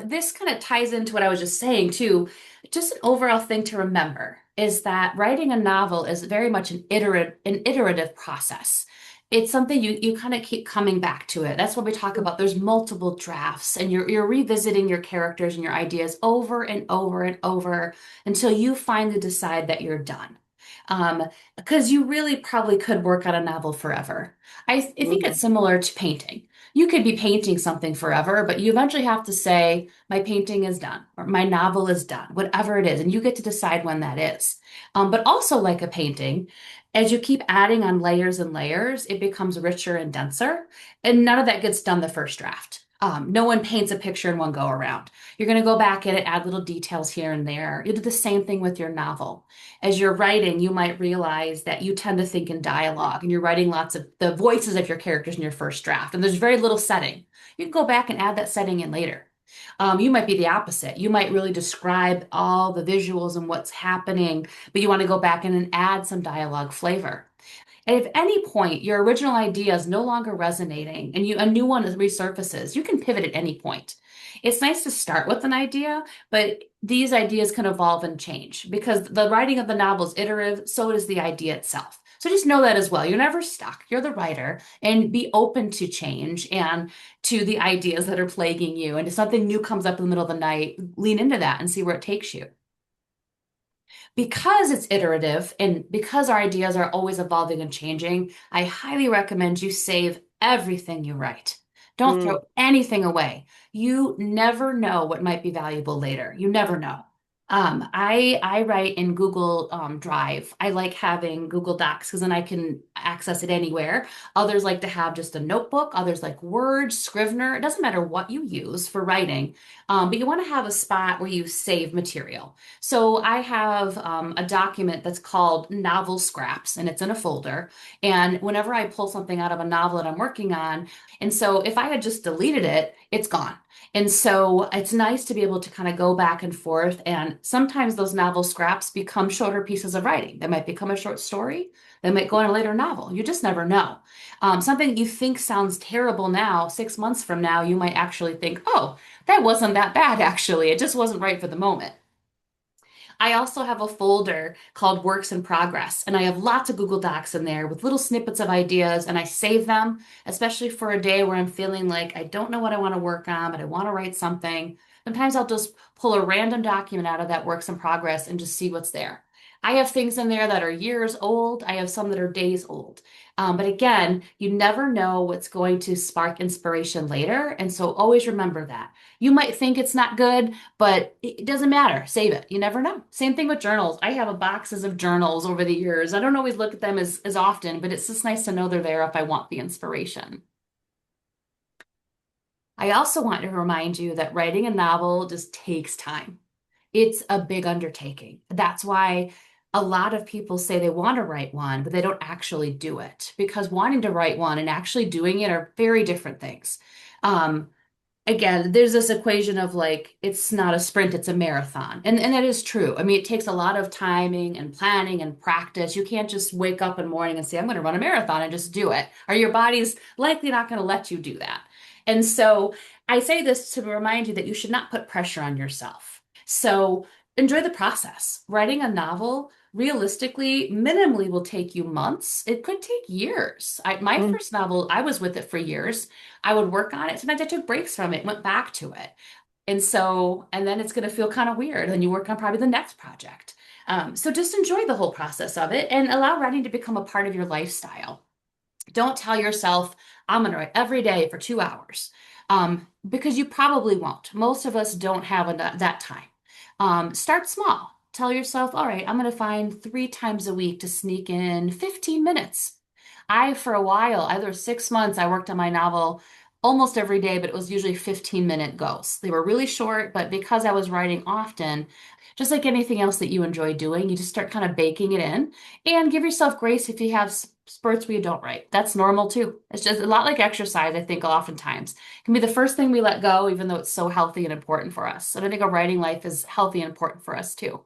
This kind of ties into what I was just saying too. Just an overall thing to remember is that writing a novel is very much an iterative process. It's something you kind of keep coming back to it. That's what we talk about. There's multiple drafts, and you're revisiting your characters and your ideas over and over and over until you finally decide that you're done. Because you really probably could work on a novel forever. I think it's Mhm. similar to painting. You could be painting something forever, but you eventually have to say, my painting is done, or my novel is done, whatever it is, and you get to decide when that is. But also, like a painting, as you keep adding on layers and layers, it becomes richer and denser, and none of that gets done the first draft. No one paints a picture in one go around. You're going to go back in and add little details here and there. You do the same thing with your novel. As you're writing, you might realize that you tend to think in dialogue and you're writing lots of the voices of your characters in your first draft, and there's very little setting. You can go back and add that setting in later. You might be the opposite. You might really describe all the visuals and what's happening, but you want to go back in and add some dialogue flavor. And if at any point your original idea is no longer resonating and a new one resurfaces, you can pivot at any point. It's nice to start with an idea, but these ideas can evolve and change because the writing of the novel is iterative, so is the idea itself. So just know that as well. You're never stuck. You're the writer, and be open to change and to the ideas that are plaguing you. And if something new comes up in the middle of the night, lean into that and see where it takes you. Because it's iterative and because our ideas are always evolving and changing, I highly recommend you save everything you write. Don't throw Mm. anything away. You never know what might be valuable later. You never know. I write in Google Drive. I like having Google Docs because then I can access it anywhere. Others like to have just a notebook. Others like Word, Scrivener. It doesn't matter what you use for writing, but you want to have a spot where you save material. So I have a document that's called Novel Scraps, and it's in a folder. And whenever I pull something out of a novel that I'm working on, and so if I had just deleted it, it's gone. And so it's nice to be able to kind of go back and forth. And sometimes those novel scraps become shorter pieces of writing. They might become a short story. They might go in a later novel. You just never know. Something you think sounds terrible now, 6 months from now, you might actually think, oh, that wasn't that bad, actually. It just wasn't right for the moment. I also have a folder called Works in Progress, and I have lots of Google Docs in there with little snippets of ideas, and I save them, especially for a day where I'm feeling like I don't know what I want to work on, but I want to write something. Sometimes I'll just pull a random document out of that Works in Progress and just see what's there. I have things in there that are years old. I have some that are days old. But again, you never know what's going to spark inspiration later. And so always remember that. You might think it's not good, but it doesn't matter. Save it. You never know. Same thing with journals. I have a boxes of journals over the years. I don't always look at them as often, but it's just nice to know they're there if I want the inspiration. I also want to remind you that writing a novel just takes time. It's a big undertaking. That's why a lot of people say they want to write one, but they don't actually do it because wanting to write one and actually doing it are very different things. Um, Again, there's this equation of like it's not a sprint, it's a marathon. And that is true. I mean, it takes a lot of timing and planning and practice. You can't just wake up in the morning and say, I'm going to run a marathon and just do it. Or your body's likely not going to let you do that. And so I say this to remind you that you should not put pressure on yourself. So enjoy the process. Writing a novel realistically, minimally will take you months. It could take years. My Mm. first novel, I was with it for years. I would work on it. Sometimes I took breaks from it, went back to it. And then it's going to feel kind of weird. Then you work on probably the next project. So just enjoy the whole process of it and allow writing to become a part of your lifestyle. Don't tell yourself, I'm going to write every day for 2 hours, because you probably won't. Most of us don't have that time. Start small. Tell yourself, all right, I'm going to find 3 times a week to sneak in 15 minutes. For a while, either 6 months, I worked on my novel almost every day, but it was usually 15-minute goals. They were really short, but because I was writing often, just like anything else that you enjoy doing, you just start kind of baking it in and give yourself grace if you have spurts where you don't write. That's normal too. It's just a lot like exercise, I think, oftentimes. It can be the first thing we let go, even though it's so healthy and important for us. And I think a writing life is healthy and important for us too.